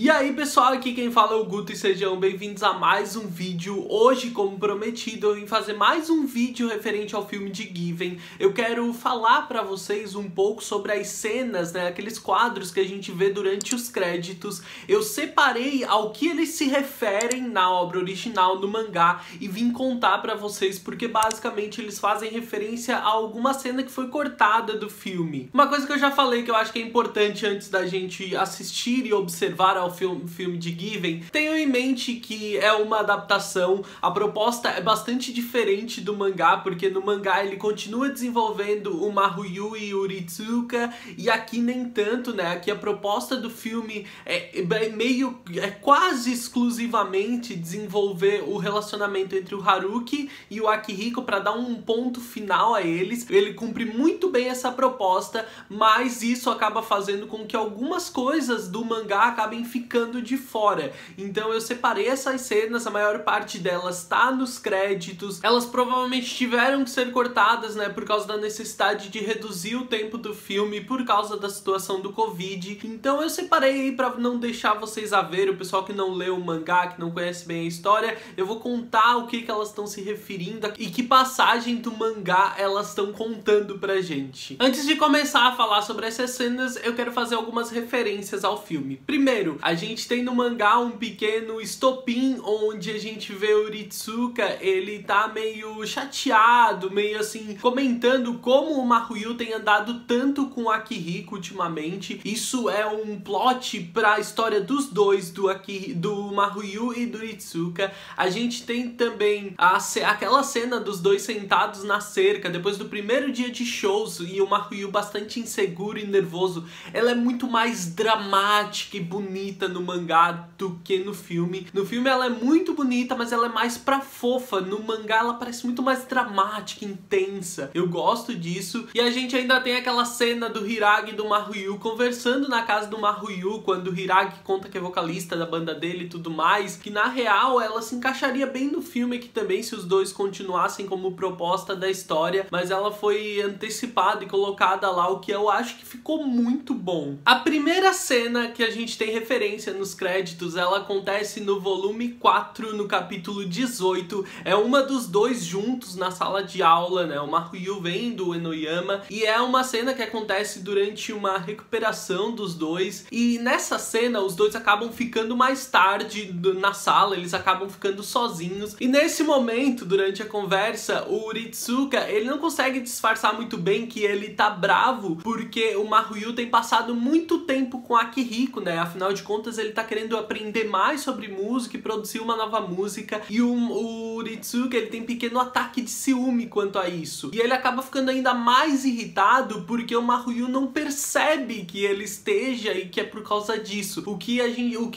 E aí pessoal, aqui quem fala é o Guto e sejam bem-vindos a mais um vídeo. Hoje, como prometido, eu vim fazer mais um vídeo referente ao filme de Given. Eu quero falar pra vocês um pouco sobre as cenas, né, aqueles quadros que a gente vê durante os créditos. Eu separei ao que eles se referem na obra original, no mangá, e vim contar pra vocês porque basicamente eles fazem referência a alguma cena que foi cortada do filme. Uma coisa que eu já falei que eu acho que é importante antes da gente assistir e observar ao filme de Given, tenham em mente que é uma adaptação, a proposta é bastante diferente do mangá, porque no mangá ele continua desenvolvendo o Maruyu e o Ritsuka, e aqui nem tanto, né? Aqui a proposta do filme é quase exclusivamente desenvolver o relacionamento entre o Haruki e o Akihiko para dar um ponto final a eles. Ele cumpre muito bem essa proposta, mas isso acaba fazendo com que algumas coisas do mangá acabem ficando de fora. Então eu separei essas cenas, a maior parte delas tá nos créditos. Elas provavelmente tiveram que ser cortadas, né, por causa da necessidade de reduzir o tempo do filme, por causa da situação do Covid. Então eu separei aí pra não deixar vocês a ver, o pessoal que não leu o mangá, que não conhece bem a história, eu vou contar o que elas estão se referindo e que passagem do mangá elas estão contando pra gente. Antes de começar a falar sobre essas cenas, eu quero fazer algumas referências ao filme. Primeiro, a gente tem no mangá um pequeno estopim onde a gente vê o Ritsuka, ele tá meio chateado, meio assim, comentando como o Maruyu tem andado tanto com o Akihiko ultimamente. Isso é um plot pra história dos dois, do Maruyu e do Ritsuka. A gente tem também aquela cena dos dois sentados na cerca, depois do primeiro dia de shows, e o Maruyu bastante inseguro e nervoso. Ela é muito mais dramática e bonita no mangá do que no filme. No filme ela é muito bonita, mas ela é mais pra fofa. No mangá ela parece muito mais dramática, intensa. Eu gosto disso. E a gente ainda tem aquela cena do Hiragi e do Maruyu conversando na casa do Maruyu, quando o Hiragi conta que é vocalista da banda dele e tudo mais, que na real ela se encaixaria bem no filme aqui também se os dois continuassem como proposta da história, mas ela foi antecipada e colocada lá, o que eu acho que ficou muito bom. A primeira cena que a gente tem referência nos créditos, ela acontece no volume 4, no capítulo 18, é uma dos dois juntos na sala de aula, né, o Maruyu vem do Enoyama, e é uma cena que acontece durante uma recuperação dos dois, e nessa cena os dois acabam ficando mais tarde na sala, eles acabam ficando sozinhos, e nesse momento, durante a conversa, o Ritsuka, ele não consegue disfarçar muito bem que ele tá bravo, porque o Maruyu tem passado muito tempo com a Akihiko, né, afinal de contas ele tá querendo aprender mais sobre música e produzir uma nova música, e o Ritsuka, ele tem um pequeno ataque de ciúme quanto a isso, e ele acaba ficando ainda mais irritado porque o Maruyu não percebe que ele esteja e que é por causa disso, o que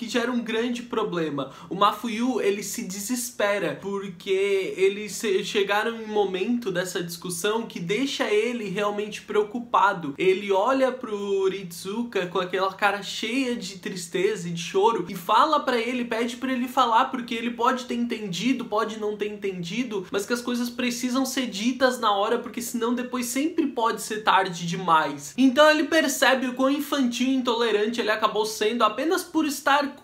gera um grande problema. O Maruyu, ele se desespera porque eles chegaram em um momento dessa discussão que deixa ele realmente preocupado. Ele olha pro Ritsuka com aquela cara cheia de tristeza e de choro e fala pra ele, pede pra ele falar, porque ele pode ter entendido, pode não ter entendido, mas que as coisas precisam ser ditas na hora, porque senão depois sempre pode ser tarde demais. Então ele percebe o quão infantil e intolerante ele acabou sendo apenas por estar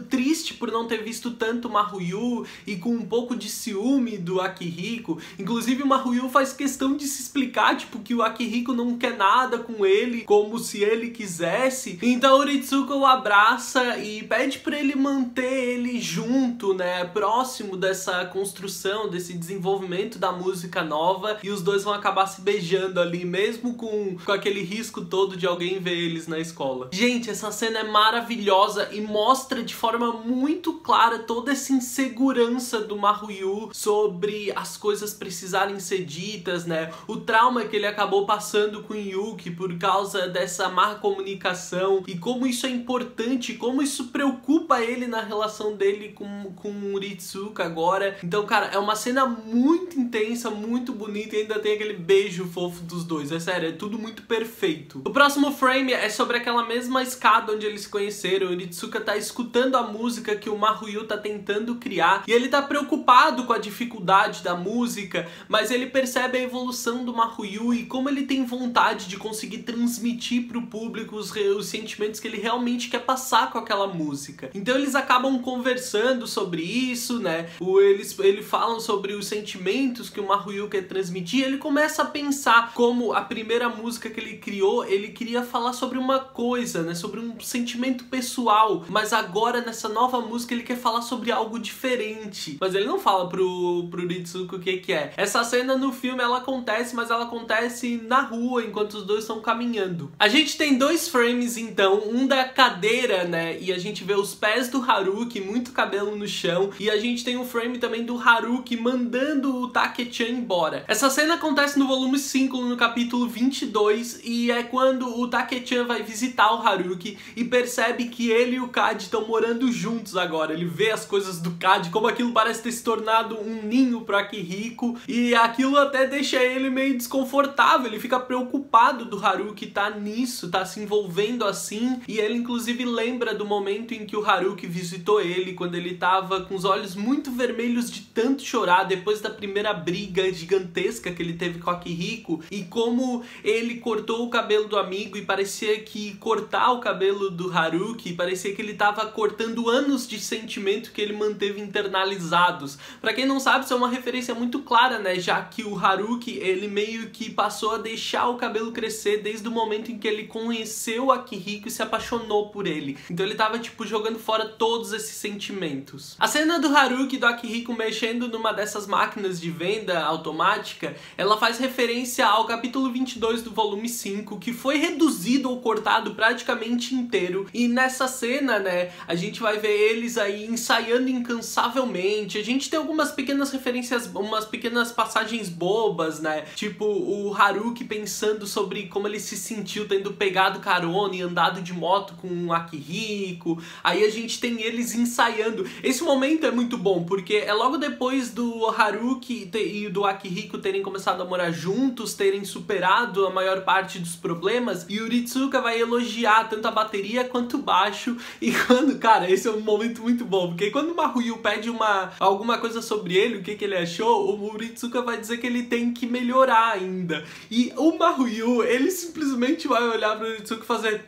triste por não ter visto tanto Maruyu e com um pouco de ciúme do Akihiko. Inclusive o Maruyu faz questão de se explicar, tipo, que o Akihiko não quer nada com ele, como se ele quisesse. Então o Ritsuka o abraça e pede pra ele manter ele junto, né, próximo dessa construção, desse desenvolvimento da música nova, e os dois vão acabar se beijando ali, mesmo com aquele risco todo de alguém ver eles na escola. Gente, essa cena é maravilhosa e mostra de forma muito clara toda essa insegurança do Maruyu sobre as coisas precisarem ser ditas, né, o trauma que ele acabou passando com o Yuki por causa dessa má comunicação, e como isso é importante, como isso preocupa ele na relação dele com o Ritsuka agora. Então, cara, é uma cena muito intensa, muito bonita, e ainda tem aquele beijo fofo dos dois. É sério, é tudo muito perfeito. O próximo frame é sobre aquela mesma escada onde eles se conheceram. O Ritsuka tá escutando a música que o Maruyu tá tentando criar, e ele tá preocupado com a dificuldade da música, mas ele percebe a evolução do Maruyu e como ele tem vontade de conseguir transmitir pro público os sentimentos que ele realmente quer passar com aquela música. Então eles acabam conversando sobre isso, né? Eles falam sobre os sentimentos que o Mahuyu quer transmitir. Ele começa a pensar como a primeira música que ele criou, ele queria falar sobre uma coisa, né? Sobre um sentimento pessoal. Mas agora, nessa nova música, ele quer falar sobre algo diferente. Mas ele não fala pro Ritsuko o que é. Essa cena no filme, ela acontece, mas ela acontece na rua, enquanto os dois estão caminhando. A gente tem dois frames, então. Um da cadeira, né? E a gente vê os pés do Haruki, muito cabelo no chão. E a gente tem um frame também do Haruki mandando o Take-chan embora. Essa cena acontece no volume 5, no capítulo 22. E é quando o Take-chan vai visitar o Haruki e percebe que ele e o Kaji estão morando juntos agora. Ele vê as coisas do Kaji, como aquilo parece ter se tornado um ninho pro Akihiko. E aquilo até deixa ele meio desconfortável. Ele fica preocupado do Haruki tá nisso, tá se envolvendo assim. E ele inclusive lembra do momento em que o Haruki visitou ele, quando ele tava com os olhos muito vermelhos de tanto chorar depois da primeira briga gigantesca que ele teve com o Akihiko. E como ele cortou o cabelo do amigo e parecia que cortar o cabelo do Haruki, parecia que ele tava cortando anos de sentimento que ele manteve internalizados. Pra quem não sabe, isso é uma referência muito clara, né? Já que o Haruki, ele meio que passou a deixar o cabelo crescer desde o momento em que ele conheceu o Akihiko e se apaixonou por ele. Então ele tava, tipo, jogando fora todos esses sentimentos. A cena do Haruki e do Akihiko mexendo numa dessas máquinas de venda automática, ela faz referência ao capítulo 22 do volume 5, que foi reduzido ou cortado praticamente inteiro. E nessa cena, né, a gente vai ver eles aí ensaiando incansavelmente. A gente tem algumas pequenas referências, umas pequenas passagens bobas, né? Tipo, o Haruki pensando sobre como ele se sentiu tendo pegado carona e andado de moto com o Akihiko. Aí a gente tem eles ensaiando. Esse momento é muito bom, porque é logo depois do Haruki e do Akihiko terem começado a morar juntos, terem superado a maior parte dos problemas, e o Ritsuka vai elogiar tanto a bateria quanto o baixo. E quando, cara, esse é um momento muito bom, porque quando o Mahuyu pede alguma coisa sobre ele, o que ele achou, o Ritsuka vai dizer que ele tem que melhorar ainda. E o Mahuyu, ele simplesmente vai olhar pro Ritsuka e fazer...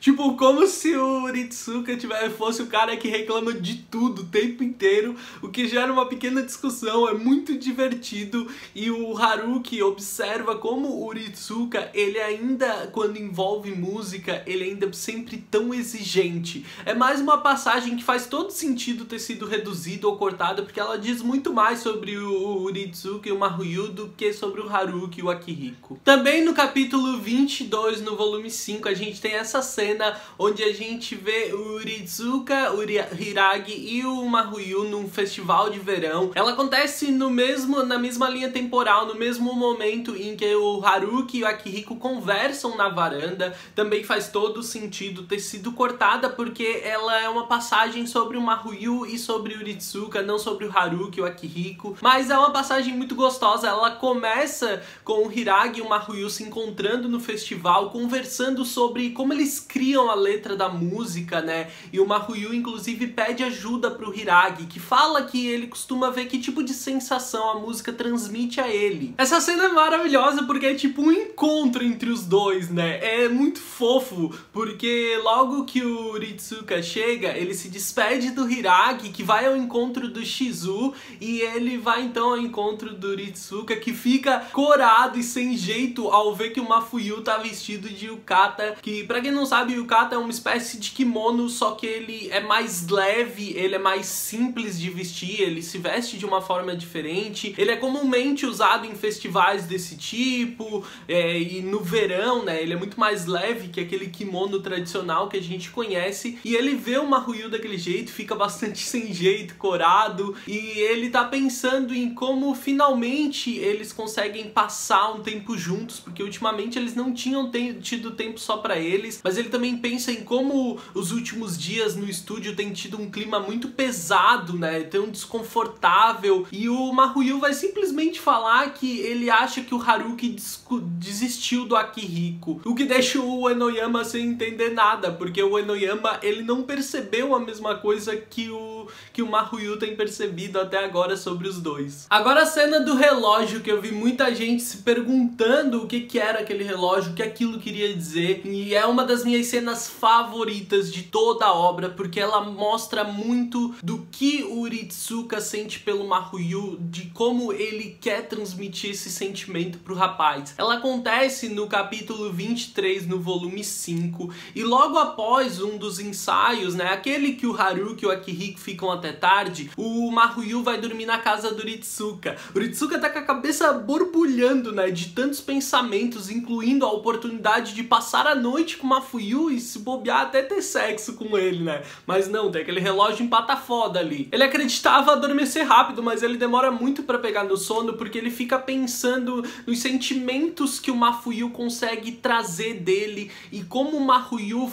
Tipo, como se o Ritsuka fosse o cara que reclama de tudo o tempo inteiro, o que gera uma pequena discussão, é muito divertido. E o Haruki observa como o Ritsuka, ele ainda, quando envolve música, ele ainda é sempre tão exigente. É mais uma passagem que faz todo sentido ter sido reduzida ou cortada, porque ela diz muito mais sobre o Ritsuka e o Mahuyu do que sobre o Haruki e o Akihiko. Também no capítulo 22, no volume 5, a gente tem essa cena onde a gente vê o Ritsuka, o Hiragi e o Mahuyu num festival de verão. Ela acontece na mesma linha temporal, no mesmo momento em que o Haruki e o Akihiko conversam na varanda. Também faz todo sentido ter sido cortada, porque ela é uma passagem sobre o Mahuyu e sobre o Ritsuka, não sobre o Haruki e o Akihiko. Mas é uma passagem muito gostosa. Ela começa com o Hiragi e o Mahuyu se encontrando no festival, conversando sobre como eles criam a letra da música, né? E o Mahuyu, inclusive, pede ajuda pro Hiragi, que fala que ele costuma ver que tipo de sensação a música transmite a ele. Essa cena é maravilhosa porque é tipo um encontro entre os dois, né? É muito fofo, porque logo que o Ritsuka chega, ele se despede do Hiragi, que vai ao encontro do Shizu, e ele vai então ao encontro do Ritsuka, que fica corado e sem jeito ao ver que o Mahuyu tá vestido de yukata, que, pra quem não sabe, o yukata é uma espécie de kimono, só que ele é mais leve, ele é mais simples de vestir, ele se veste de uma forma diferente, ele é comumente usado em festivais desse tipo, e no verão, né, ele é muito mais leve que aquele kimono tradicional que a gente conhece, e ele vê o Mahuyu daquele jeito, fica bastante sem jeito, corado, e ele tá pensando em como finalmente eles conseguem passar um tempo juntos, porque ultimamente eles não tinham tido tempo só pra eles, mas ele também pensa em como os últimos dias no estúdio tem tido um clima muito pesado, né, tão desconfortável, e o Mahuyu vai simplesmente falar que ele acha que o Haruki desistiu do Akihiko, o que deixa o Enoyama sem entender nada, porque o Enoyama, ele não percebeu a mesma coisa que o Mahuyu tem percebido até agora sobre os dois. Agora a cena do relógio, que eu vi muita gente se perguntando o que era aquele relógio, o que aquilo queria dizer, e é uma das minhas cenas favoritas de toda a obra, porque ela mostra muito do que o Ritsuka sente pelo Maruyu, de como ele quer transmitir esse sentimento pro rapaz. Ela acontece no capítulo 23, no volume 5, e logo após um dos ensaios, né, aquele que o Haruki e o Akihiko ficam até tarde, o Maruyu vai dormir na casa do Ritsuka. O Ritsuka tá com a cabeça borbulhando, né, de tantos pensamentos, incluindo a oportunidade de passar a noite com o Mafuyu e se bobear até ter sexo com ele, né? Mas não, tem aquele relógio empata foda ali. Ele acreditava adormecer rápido, mas ele demora muito pra pegar no sono porque ele fica pensando nos sentimentos que o Mafuyu consegue trazer dele e como o Maruyu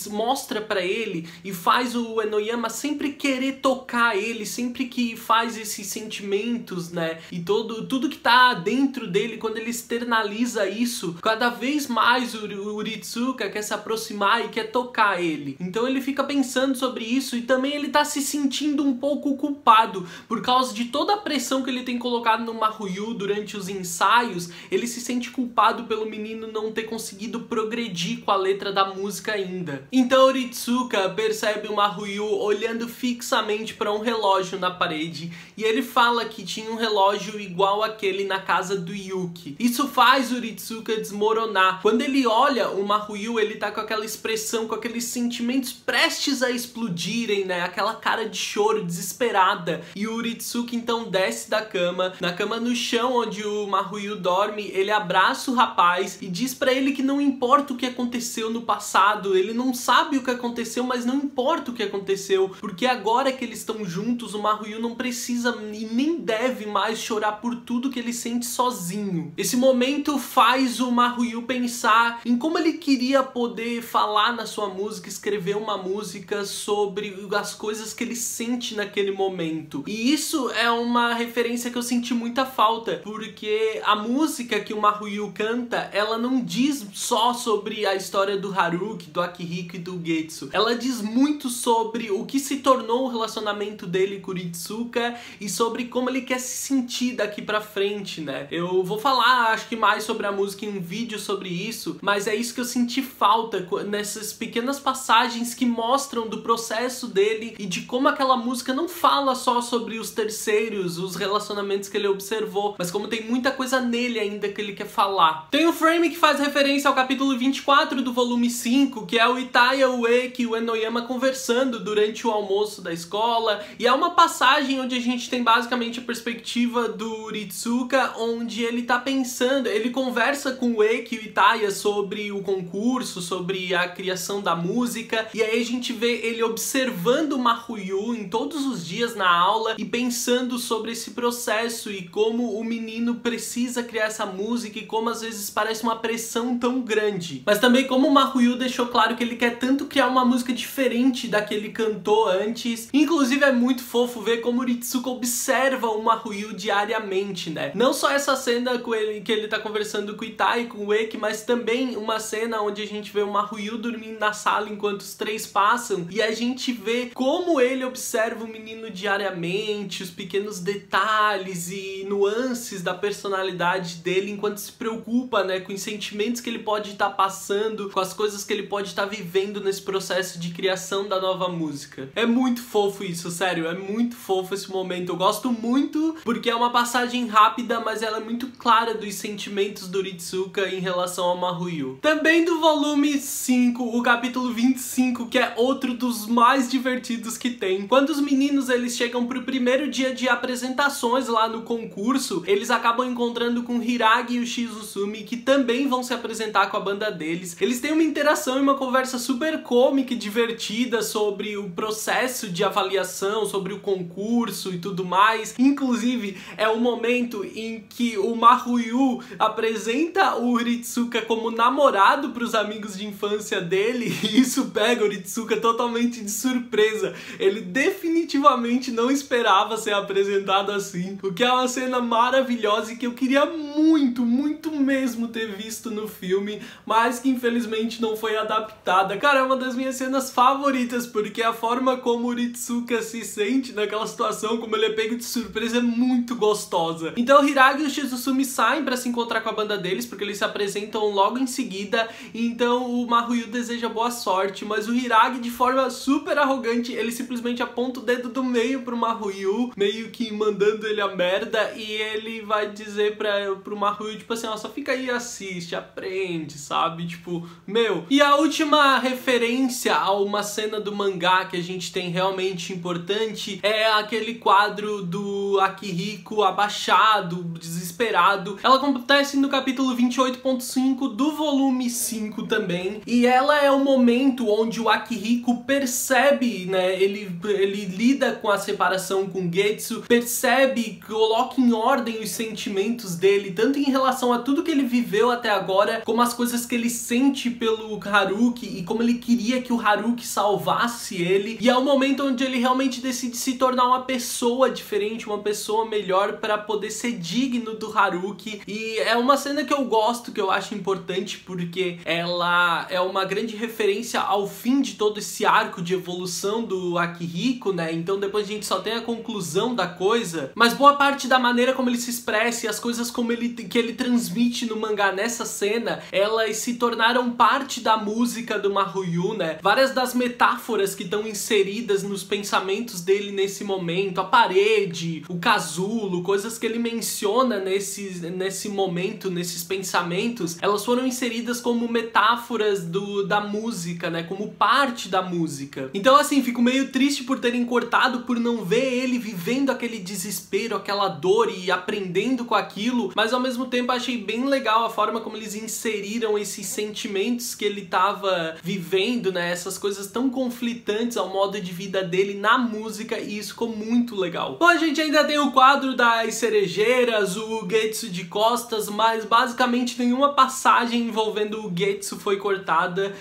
mostra pra ele e faz o Enoyama sempre querer tocar ele, sempre que faz esses sentimentos, né? E tudo que tá dentro dele, quando ele externaliza isso, cada vez mais o Ritsuka quer se aproximar e quer tocar ele. Então ele fica pensando sobre isso e também ele tá se sentindo um pouco culpado por causa de toda a pressão que ele tem colocado no Maruyu durante os ensaios. Ele se sente culpado pelo menino não ter conseguido progredir com a letra da música ainda. Então o Ritsuka percebe o Maruyu olhando fixamente para um relógio na parede e ele fala que tinha um relógio igual àquele na casa do Yuki. Isso faz o Ritsuka desmoronar. Quando ele olha o Maruyu, ele tá com aquela expressão, com aqueles sentimentos prestes a explodirem, né? Aquela cara de choro desesperada. E o Ritsuka então desce da cama, na cama no chão onde o Maruyu dorme, ele abraça o rapaz e diz pra ele que não importa o que aconteceu no passado, ele não sabe o que aconteceu, mas não importa o que aconteceu, porque agora que eles estão juntos, o Maruyu não precisa e nem deve mais chorar por tudo que ele sente sozinho. Esse momento faz o Maruyu pensar em como ele queria poder falar na sua música, escrever uma música sobre as coisas que ele sente naquele momento. E isso é uma referência que eu senti muita falta, porque a música que o Maruyu canta, ela não diz só sobre a história do Haruki, do Akihiko e do Getsu. Ela diz muito sobre o que se tornou o relacionamento dele com o Ritsuka e sobre como ele quer se sentir daqui pra frente, né? Eu vou falar, acho que mais sobre a música em um vídeo sobre isso, mas é isso que eu senti falta nessas pequenas passagens que mostram do processo dele e de como aquela música não fala só sobre os terceiros, os relacionamentos que ele observou, mas como tem muita coisa nele ainda que ele quer falar. Tem um frame que faz referência ao capítulo 24 do volume 5, que é o Itaya, o Eki e o Enoyama conversando durante o almoço da escola, e é uma passagem onde a gente tem basicamente a perspectiva do Ritsuka, onde ele tá pensando, ele conversa com o Eki e o Itaya sobre o concurso, sobre a criação da música, e aí a gente vê ele observando o Maruyu em todos os dias na aula e pensando sobre esse processo e como o menino precisa criar essa música e como às vezes parece uma pressão tão grande. Mas também como o Maruyu deixou claro que ele quer tanto criar uma música diferente da que ele cantou antes. Inclusive é muito fofo ver como o Ritsuka observa o Maruyu diariamente, né? Não só essa cena com ele, que ele tá conversando com o Itai e com o Eki, mas também uma cena onde a gente vê o Maruyu dormindo na sala enquanto os três passam e a gente vê como ele observa o menino diariamente, os pequenos detalhes e nuances da personalidade dele enquanto se preocupa, né, com os sentimentos que ele pode estar passando, com as coisas que ele pode estar vivendo nesse processo de criação da nova música. É muito fofo isso, sério, é muito fofo esse momento. Eu gosto muito porque é uma passagem rápida, mas ela é muito clara dos sentimentos do Ritsuka em relação ao Maruyu. Também do volume 5, o capítulo 25, que é outro dos mais divertidos que tem. Quando os meninos eles chegam pro primeiro dia de apresentações lá no concurso, eles acabam encontrando com o Hiragi e o Shizusumi, que também vão se apresentar com a banda deles. Eles têm uma interação e uma conversa super cômica e divertida sobre o processo de avaliação, sobre o concurso e tudo mais. Inclusive, é o momento em que o Maruyu apresenta o Ritsuka como namorado pros amigos de infância dele, e isso pega o Ritsuka totalmente de surpresa. Ele definitivamente não esperava ser apresentado assim, o que é uma cena maravilhosa e que eu queria muito, muito mesmo ter visto no filme, mas que infelizmente não foi adaptada. Cara, é uma das minhas cenas favoritas, porque a forma como o Ritsuka se sente naquela situação, como ele é pego de surpresa, é muito gostosa. Então o Hiragi e o Shizusumi saem pra se encontrar com a banda deles, porque eles se apresentam logo em seguida, então o Maruyu deseja boa sorte, mas o Hiragi, de forma super arrogante, ele simplesmente aponta o dedo do meio pro Maruyu, meio que mandando ele a merda, e ele vai dizer pro Maruyu, tipo assim, ó, só fica aí e assiste, aprende, sabe? Tipo, meu. E a última referência a uma cena do mangá que a gente tem realmente importante é aquele quadro do Akihiko abaixado, desesperado. Ela acontece no capítulo 28.5 do volume 5 também, e ela é o momento onde o Akihiko percebe, né, ele lida com a separação com Getsu, percebe, coloca em ordem os sentimentos dele, tanto em relação a tudo que ele viveu até agora, como as coisas que ele sente pelo Haruki e como ele queria que o Haruki salvasse ele. E é o momento onde ele realmente decide se tornar uma pessoa diferente, uma pessoa melhor para poder ser digno do Haruki. E é uma cena que eu gosto, que eu acho importante, porque ela é uma grande referência ao fim de todo esse arco de evolução do Akihiko, né? Então depois a gente só tem a conclusão da coisa, mas boa parte da maneira como ele se expressa e as coisas como que ele transmite no mangá nessa cena, elas se tornaram parte da música do Maruyu, né? Várias das metáforas que estão inseridas nos pensamentos dele nesse momento, a parede, o casulo, coisas que ele menciona nesse momento, nesses pensamentos, elas foram inseridas como metáforas da música, né? Como parte da música. Então, assim, fico meio triste por terem cortado, por não ver ele vivendo aquele desespero, aquela dor e aprendendo com aquilo, mas ao mesmo tempo achei bem legal a forma como eles inseriram esses sentimentos que ele tava vivendo, né? Essas coisas tão conflitantes ao modo de vida dele na música, e isso ficou muito legal. Bom, a gente ainda tem o quadro das cerejeiras, o Getsu de costas, mas basicamente nenhuma passagem envolvendo o Getsu foi cortada.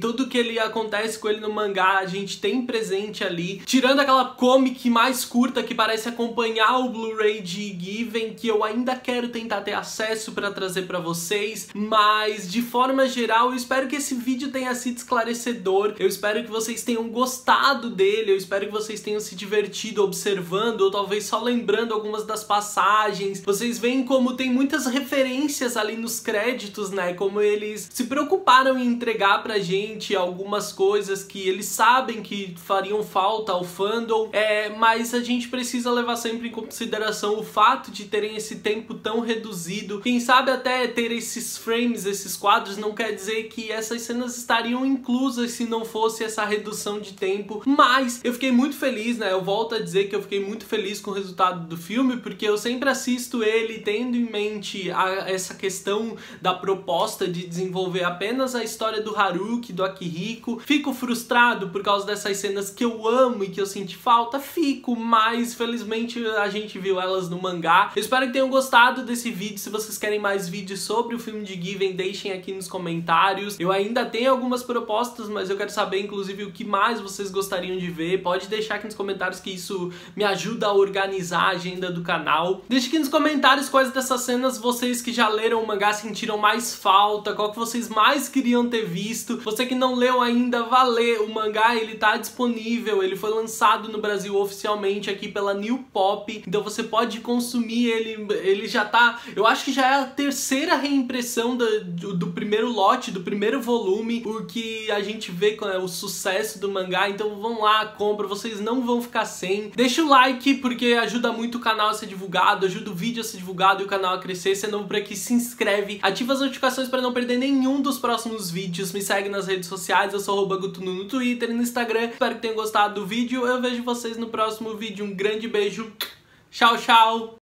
Tudo que ele acontece com ele no mangá, a gente tem presente ali, tirando aquela comic mais curta que parece acompanhar o Blu-ray de Given, que eu ainda quero tentar ter acesso para trazer para vocês, mas de forma geral eu espero que esse vídeo tenha sido esclarecedor, eu espero que vocês tenham gostado dele, eu espero que vocês tenham se divertido observando, ou talvez só lembrando algumas das passagens. Vocês veem como tem muitas referências ali nos créditos, né, como eles se preocuparam em entregar pra gente algumas coisas que eles sabem que fariam falta ao fandom, mas a gente precisa levar sempre em consideração o fato de terem esse tempo tão reduzido. Quem sabe até ter esses frames, esses quadros, não quer dizer que essas cenas estariam inclusas se não fosse essa redução de tempo, mas eu fiquei muito feliz, né, eu volto a dizer que eu fiquei muito feliz com o resultado do filme, porque eu sempre assisto ele tendo em mente essa questão da proposta de desenvolver apenas a história do Haruki, do Akihiko. Fico frustrado por causa dessas cenas que eu amo e que eu senti falta, mas felizmente a gente viu elas no mangá. Eu espero que tenham gostado desse vídeo. Se vocês querem mais vídeos sobre o filme de Given, deixem aqui nos comentários. Eu ainda tenho algumas propostas, mas eu quero saber inclusive o que mais vocês gostariam de ver. Pode deixar aqui nos comentários que isso me ajuda a organizar a agenda do canal. Deixe aqui nos comentários quais dessas cenas vocês que já leram o mangá sentiram mais falta, qual que vocês mais queriam ter visto. Você que não leu ainda, vá ler o mangá, ele tá disponível, ele foi lançado no Brasil oficialmente aqui pela New Pop, então você pode consumir ele já tá, eu acho que já é a terceira reimpressão do primeiro lote, do primeiro volume, o que a gente vê com o sucesso do mangá. Então vão lá, compra, vocês não vão ficar sem. Deixa o like, porque ajuda muito o canal a ser divulgado, ajuda o vídeo a ser divulgado e o canal a crescer. Se é novo por aqui, se inscreve, ativa as notificações para não perder nenhum dos próximos vídeos, me segue nas redes sociais, eu sou @gutunu no Twitter e no Instagram. Espero que tenham gostado do vídeo, eu vejo vocês no próximo vídeo, um grande beijo, tchau, tchau!